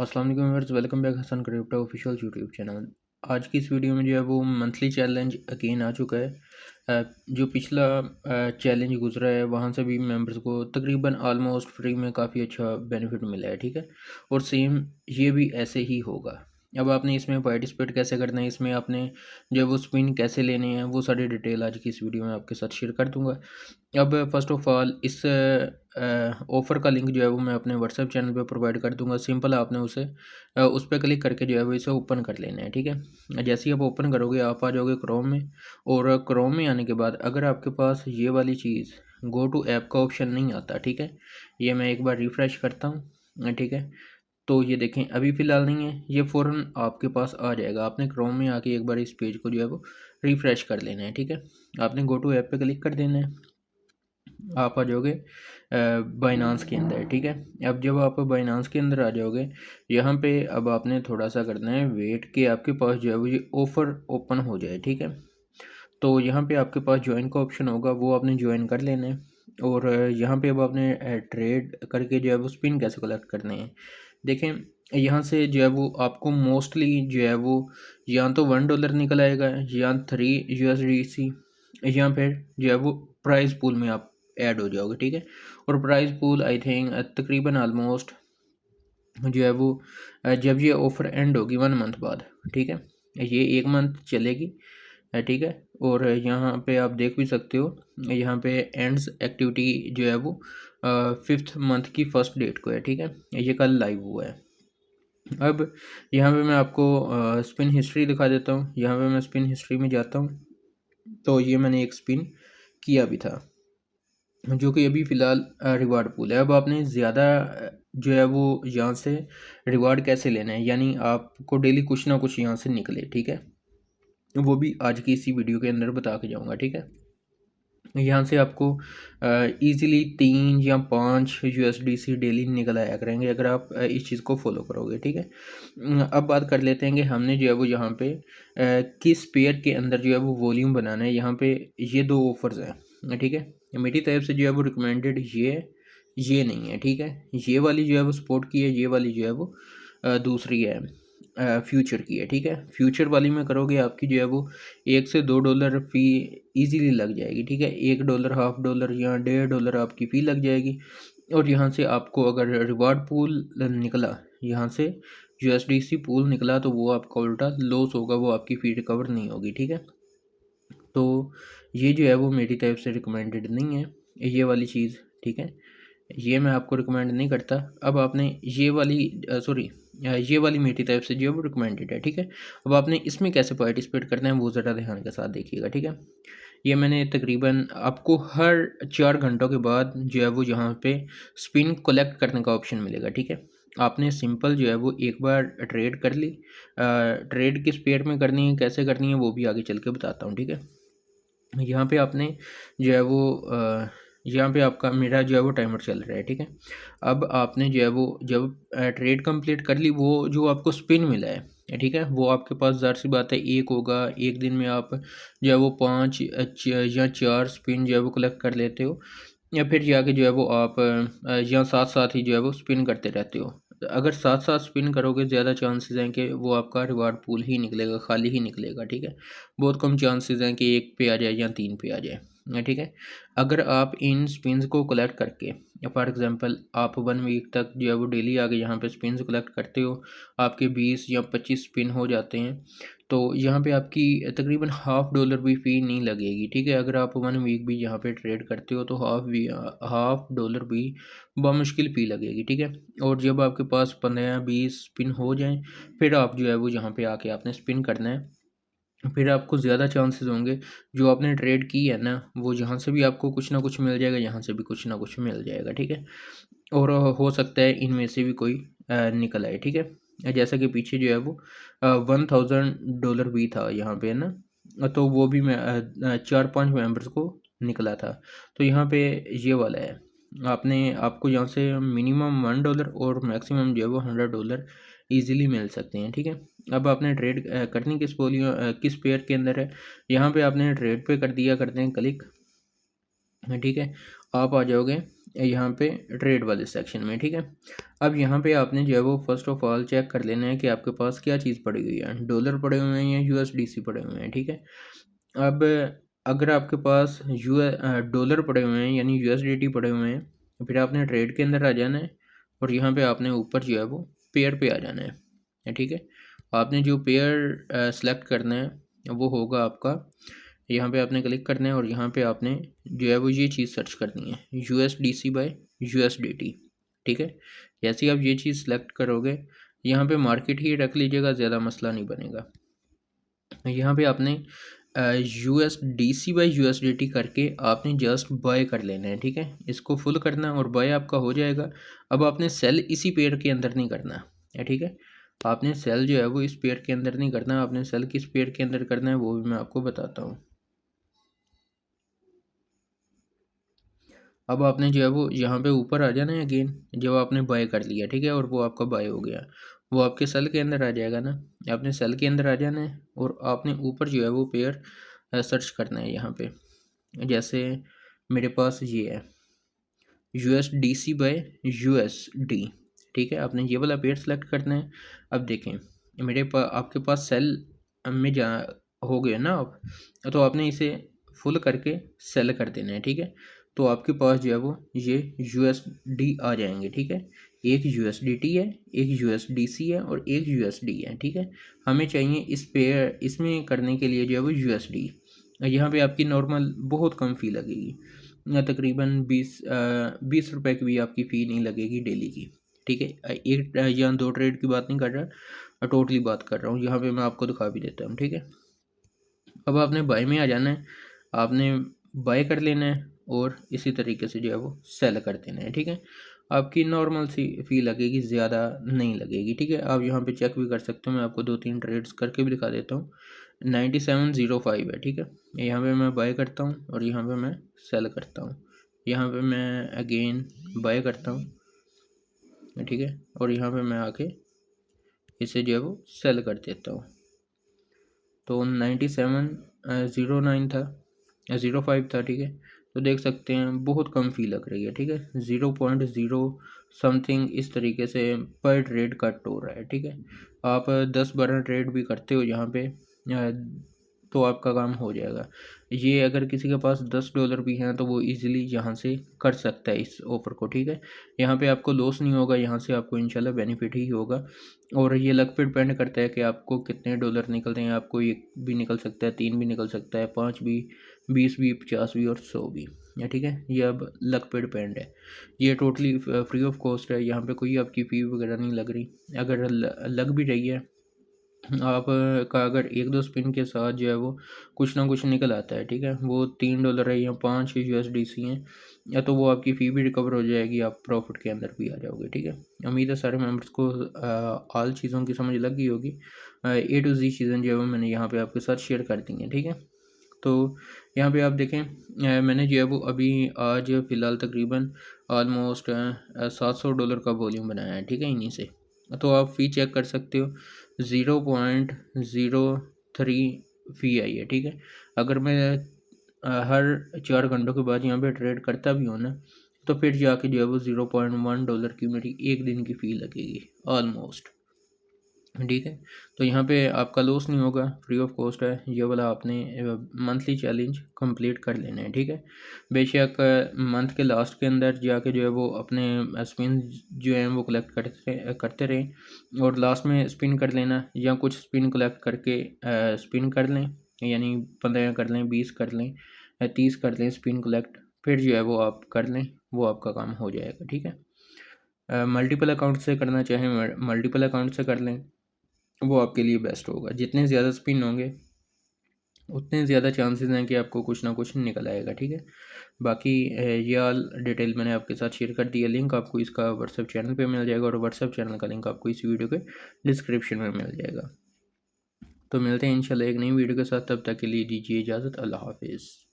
अस्सलाम वालेकुम viewers, welcome back Hasan crypto official YouTube channel. आज की इस वीडियो में जो है वो मंथली चैलेंज अगेन आ चुका है। जो पिछला चैलेंज गुजरा है वहाँ से भी मेंबर्स को तकरीबन आलमोस्ट फ्री में काफ़ी अच्छा बेनिफिट मिला है, ठीक है। और सेम ये भी ऐसे ही होगा। अब आपने इसमें पार्टिसिपेट कैसे करना है, इसमें आपने जो है वो स्पिन कैसे लेने हैं, वो सारी डिटेल आज की इस वीडियो में आपके साथ शेयर कर दूँगा। अब फर्स्ट ऑफ ऑल इस ऑफ़र का लिंक जो है वो मैं अपने व्हाट्सएप चैनल पे प्रोवाइड कर दूंगा। सिंपल आपने उसे उस पर क्लिक करके जो है वो इसे ओपन कर लेना है, ठीक है। जैसे ही आप ओपन करोगे आप आ जाओगे क्रोम में, और क्रोम में आने के बाद अगर आपके पास ये वाली चीज़ गो टू ऐप का ऑप्शन नहीं आता, ठीक है, ये मैं एक बार रिफ़्रेश करता हूँ, ठीक है। तो ये देखें अभी फ़िलहाल नहीं है, ये फ़ौरन आपके पास आ जाएगा। आपने क्रोम में आके एक बार इस पेज को जो है वो रिफ़्रेश कर लेना है, ठीक है। आपने गो टू ऐप पे क्लिक कर देना है, आप आ जाओगे बाइनांस के अंदर, ठीक है। अब जब आप बाइनांस के अंदर आ जाओगे, यहाँ पे अब आपने थोड़ा सा करना है वेट कि आपके पास जो है वो ये ऑफ़र ओपन हो जाए, ठीक है। तो यहाँ पे आपके पास ज्वाइन का ऑप्शन होगा, वो आपने ज्वाइन कर लेना है। और यहाँ पे अब आपने ट्रेड करके जो है वो स्पिन कैसे कलेक्ट करने हैं, देखें। यहाँ से जो है वो आपको मोस्टली जो है वो या तो $1 निकल आएगा या 3 USDC, या फिर जो है वो प्राइस पूल में आप ऐड हो जाओगे, ठीक है। और प्राइस पूल आई थिंक तकरीबन आलमोस्ट जो है वो जब ये ऑफ़र एंड होगी 1 मंथ बाद, ठीक है, ये 1 मंथ चलेगी, ठीक है। और यहाँ पे आप देख भी सकते हो, यहाँ पे एंड्स एक्टिविटी जो है वो 5th मंथ की फर्स्ट डेट को है, ठीक है। ये कल लाइव हुआ है। अब यहाँ पे मैं आपको स्पिन हिस्ट्री दिखा देता हूँ। यहाँ पे मैं स्पिन हिस्ट्री में जाता हूँ, तो ये मैंने एक स्पिन किया भी था जो कि अभी फ़िलहाल रिवार्ड पूल है। अब आपने ज़्यादा जो है वो यहाँ से रिवार्ड कैसे लेना है, यानी आपको डेली कुछ ना कुछ यहाँ से निकले, ठीक है। वो भी आज की इसी वीडियो के अंदर बता के जाऊँगा, ठीक है। यहाँ से आपको ईज़िली 3 या 5 USDC डेली निकल आया करेंगे अगर आप इस चीज़ को फॉलो करोगे, ठीक है। अब बात कर लेते हैं कि हमने जो है वो यहाँ पे किस पेयर के अंदर जो है वो वॉल्यूम बनाना है। यहाँ पे ये 2 ऑफर्स हैं, ठीक है। मेरी तरफ से जो है वो रिकमेंडेड ये नहीं है, ठीक है। ये वाली जो है वो स्पोर्ट की है, ये वाली जो है वो दूसरी है, फ्यूचर की है, ठीक है। फ्यूचर वाली में करोगे आपकी जो है वो $1 से $2 फ़ी इजीली लग जाएगी, ठीक है। $1, $1/2 या $1.5 आपकी फ़ी लग जाएगी। और यहाँ से आपको अगर रिवार्ड पूल निकला, यहाँ से USDC पूल निकला, तो वो आपका उल्टा लॉस होगा, वो आपकी फ़ी रिकवर नहीं होगी, ठीक है। तो ये जो है वो मेरी तरफ से रिकमेंडेड नहीं है, ये वाली चीज़, ठीक है। ये मैं आपको रिकमेंड नहीं करता। अब आपने ये वाली ये वाली मेरी तरफ से जो है वो रिकमेंडेड है, ठीक है। अब आपने इसमें कैसे पार्टिसिपेट करना है वो ज़रा ध्यान के साथ देखिएगा, ठीक है। ये मैंने तकरीबन आपको हर 4 घंटों के बाद जो है वो यहाँ पे स्पिन कलेक्ट करने का ऑप्शन मिलेगा, ठीक है। आपने सिंपल जो है वो एक बार ट्रेड कर ली। ट्रेड किस पेयर में करनी है, कैसे करनी है, वो भी आगे चल के बताता हूँ, ठीक है। यहाँ पे आपने जो है वो यहाँ पे आपका मेरा जो है वो टाइमर चल रहा है, ठीक है। अब आपने जो है वो जब ट्रेड कंप्लीट कर ली, वो जो आपको स्पिन मिला है, ठीक है, वो आपके पास ज़ाहिर सी बात है एक होगा। एक दिन में आप जो है वो 5 या 4 स्पिन जो है वो कलेक्ट कर लेते हो, या फिर जाके जो है वो आप या साथ साथ ही जो है वो स्पिन करते रहते हो। अगर साथ साथ स्पिन करोगे ज़्यादा चांसेस हैं कि वो आपका रिवार्ड पूल ही निकलेगा, खाली ही निकलेगा, ठीक है। बहुत कम चांसेस हैं कि 1 पे आ जाए या 3 पे आ जाए, ठीक है। अगर आप इन स्पिन्स को कलेक्ट करके, फॉर एग्जांपल आप 1 वीक तक जो है वो डेली आगे यहाँ पे स्पिन्स कलेक्ट करते हो, आपके 20 या 25 स्पिन हो जाते हैं, तो यहाँ पे आपकी तकरीबन $1/2 भी फ़ी नहीं लगेगी, ठीक है। अगर आप 1 वीक भी यहाँ पे ट्रेड करते हो तो $1/2 भी बामुश्किल फ़ी लगेगी, ठीक है। और जब आपके पास 15-20 स्पिन हो जाएँ, फिर आप जो है वो यहाँ पे आके आपने स्पिन करना है। फिर आपको ज़्यादा चांसेस होंगे जो आपने ट्रेड की है ना, वो यहाँ से भी आपको कुछ ना कुछ मिल जाएगा, यहाँ से भी कुछ ना कुछ मिल जाएगा, ठीक है। और हो सकता है इनमें से भी कोई निकल आए, ठीक है। जैसा कि पीछे जो है वो $1000 भी था यहाँ पे, है ना, तो वो भी मैं 4-5 मेंबर्स को निकला था। तो यहाँ पे ये वाला है, आपको यहाँ से मिनिमम $1 और मैक्सिमम जो है वो $100 ईजिली मिल सकते हैं, ठीक है। अब आपने ट्रेड करनी किस पेयर के अंदर है, यहाँ पे आपने ट्रेड पे कर दिया करते हैं क्लिक, ठीक है। आप आ जाओगे यहाँ पे ट्रेड वाले सेक्शन में, ठीक है। अब यहाँ पे आपने जो है वो फर्स्ट ऑफ ऑल चेक कर लेना है कि आपके पास क्या चीज़ पड़ी हुई है, डॉलर पड़े हुए हैं या USDC पड़े हुए हैं, ठीक है। अब अगर आपके पास डॉलर पड़े हुए हैं यानी USDT पड़े हुए हैं, तो फिर आपने ट्रेड के अंदर आ जाना है और यहाँ पे आपने ऊपर जो है वो पेयर पे आ जाना है, ठीक है। आपने जो पेयर सेलेक्ट करना है वो होगा आपका, यहाँ पे आपने क्लिक करना है और यहाँ पे आपने जो है वो ये चीज़ सर्च करनी है, USDC बाय USDT, ठीक है। जैसे ही आप ये चीज़ सेलेक्ट करोगे, यहाँ पे मार्केट ही रख लीजिएगा, ज़्यादा मसला नहीं बनेगा। यहाँ पे आपने USDC बाय USDT करके आपने जस्ट बाय कर लेना है, ठीक है। इसको फुल करना और बाय आपका हो जाएगा। अब आपने सेल इसी पेयर के अंदर नहीं करना है, ठीक है। आपने सेल जो है वो इस पेयर के अंदर नहीं करना, आपने सेल किस पेयर के अंदर करना है वो भी मैं आपको बताता हूँ। अब आपने जो है वो यहाँ पे ऊपर आ जाना है अगेन, जब आपने बाय कर लिया, ठीक है, और वो आपका बाय हो गया, वो आपके सेल के अंदर आ जाएगा ना। आपने सेल के अंदर आ जाना है और आपने ऊपर जो है वो पेयर सर्च करना है यहाँ पे। जैसे मेरे पास ये है USDC बाय USD, ठीक है। आपने ये वाला पेयर सेलेक्ट करना है। अब देखें आपके पास सेल में जा हो गए ना आप, तो आपने इसे फुल करके सेल कर देना है, ठीक है। तो आपके पास जो है वो ये USD आ जाएंगे, ठीक है। एक USDT है, एक USDC है और एक USD है, ठीक है। हमें चाहिए इस पेयर, इसमें करने के लिए जो है वो USD। यहाँ पे आपकी नॉर्मल बहुत कम फ़ी लगेगी, तकरीबन 20 रुपए की भी आपकी फ़ी नहीं लगेगी डेली की, ठीक है। एक या दो ट्रेड की बात नहीं कर रहा, टोटली बात कर रहा हूँ। यहाँ पे मैं आपको दिखा भी देता हूँ, ठीक है। अब आपने बाय में आ जाना है, आपने बाय कर लेना है और इसी तरीके से जो है वो सेल कर देना है, ठीक है। आपकी नॉर्मल सी फ़ी लगेगी, ज़्यादा नहीं लगेगी, ठीक है। आप यहाँ पे चेक भी कर सकते हो, मैं आपको 2-3 ट्रेड्स करके भी दिखा देता हूँ। 9705 है, ठीक है। यहाँ पे मैं बाय करता हूँ और यहाँ पे मैं सेल करता हूँ। यहाँ पे मैं अगेन बाय करता हूँ, ठीक है, और यहाँ पे मैं आके इसे जो है वो सेल कर देता हूँ। तो 9709 था, 05 था, ठीक है। तो देख सकते हैं बहुत कम फ़ी लग रही है, ठीक है। 0.0 समथिंग इस तरीके से पर ट्रेड कट हो रहा है, ठीक है। आप 10-12 ट्रेड भी करते हो यहाँ पे तो आपका काम हो जाएगा। ये अगर किसी के पास $10 भी हैं तो वो इजीली यहाँ से कर सकता है इस ऑफ़र को, ठीक है। यहाँ पे आपको लॉस नहीं होगा, यहाँ से आपको इंशाल्लाह बेनिफिट ही होगा। और ये लक पे डिपेंड करता है कि आपको कितने डॉलर निकलते हैं। आपको 1 भी निकल सकता है, 3 भी निकल सकता है, 5 भी, 20 भी, 50 भी और 100 भी, या ठीक है। ये अब लक पे डिपेंड है। ये टोटली फ्री ऑफ कॉस्ट है, यहाँ पे कोई आपकी फ़ी वगैरह नहीं लग रही। अगर लग भी रही है आप का, अगर 1-2 स्पिन के साथ जो है वो कुछ ना कुछ निकल आता है, ठीक है, वो $3 है या 5 USDC हैं, या तो वो आपकी फ़ी भी रिकवर हो जाएगी, आप प्रॉफिट के अंदर भी आ जाओगे, ठीक है। उम्मीद है सारे मेंबर्स को ऑल चीज़ों की समझ लग गई होगी। A to Z चीज़ें जो है वो मैंने यहाँ पे आपके साथ शेयर कर दी हैं, ठीक है। तो यहाँ पे आप देखें, मैंने जो है वो अभी आज फ़िलहाल तकरीबन ऑलमोस्ट $700 का वॉल्यूम बनाया है, ठीक है, इन्हीं से। तो आप फ़ी चेक कर सकते हो, 0.03 फ़ी आई है, ठीक है। अगर मैं हर 4 घंटों के बाद यहाँ पे ट्रेड करता भी हूँ ना, तो फिर जाके जो है वो $0.1 की मेरी एक दिन की फ़ी लगेगी ऑलमोस्ट, ठीक है। तो यहाँ पे आपका लॉस नहीं होगा, फ्री ऑफ कॉस्ट है। ये वाला आपने मंथली चैलेंज कंप्लीट कर लेना है, ठीक है। बेशक मंथ के लास्ट के अंदर जाके जो है वो अपने स्पिन जो है वो कलेक्ट करते रहें और लास्ट में स्पिन कर लेना, या कुछ स्पिन कलेक्ट करके स्पिन कर लें, यानी 15 कर लें, 20 कर लें, 30 कर लें स्पिन कलेक्ट, फिर जो है वो आप कर लें, वो आपका काम हो जाएगा, ठीक है। मल्टीपल अकाउंट से करना चाहें मल्टीपल अकाउंट से कर लें, वो आपके लिए बेस्ट होगा। जितने ज़्यादा स्पिन होंगे उतने ज़्यादा चांसेस हैं कि आपको कुछ ना कुछ निकल आएगा, ठीक है। बाकी ये ऑल डिटेल मैंने आपके साथ शेयर कर दी है। लिंक आपको इसका व्हाट्सएप चैनल पे मिल जाएगा और व्हाट्सएप चैनल का लिंक आपको इस वीडियो के डिस्क्रिप्शन में मिल जाएगा। तो मिलते हैं इंशाल्लाह एक नई वीडियो के साथ, तब तक के लिए दीजिए इजाज़त। अल्लाह हाफिज़।